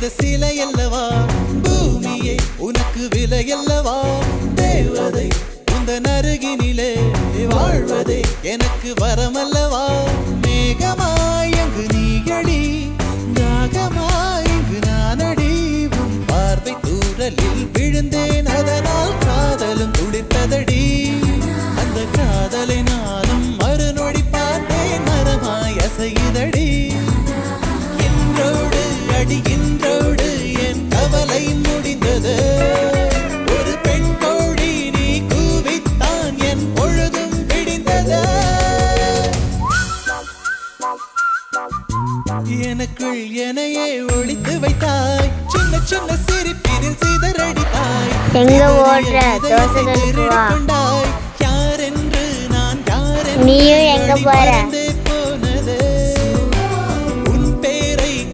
செய்த சிலை அல்லவா பூமியே உனக்கு விலை அல்லவா தேவதை உந்தன் அருகினிலே வாழ்வதே எனக்கு வரமல்லவா மேகமாய் அங்கு நீயடி தாகமாய் இங்கு நானடி உன் பார்வை தூரலில் விழுந்தேன் அதனால் காதலும் துளிர்த்ததடி அந்த காதலை நானும் மறுநொடி பார்த்தேன் மரமாய் அசையுதடி இன்றோடு அடி இன்றோடு என் கவலை முடிந்தது ஒரு பெண் கோழி நீ கூவித்தான் என் பொழுதும் விடிந்தது எனக்குள் எனையே ஒளித்து வைத்தாய் சின்ன சின்ன சிரிப்பினில் சிதறடித்தாய் எங்க ஓடுற தோசை கொண்டாய் யார் என்று நான் யார் நீயும் எங்க போற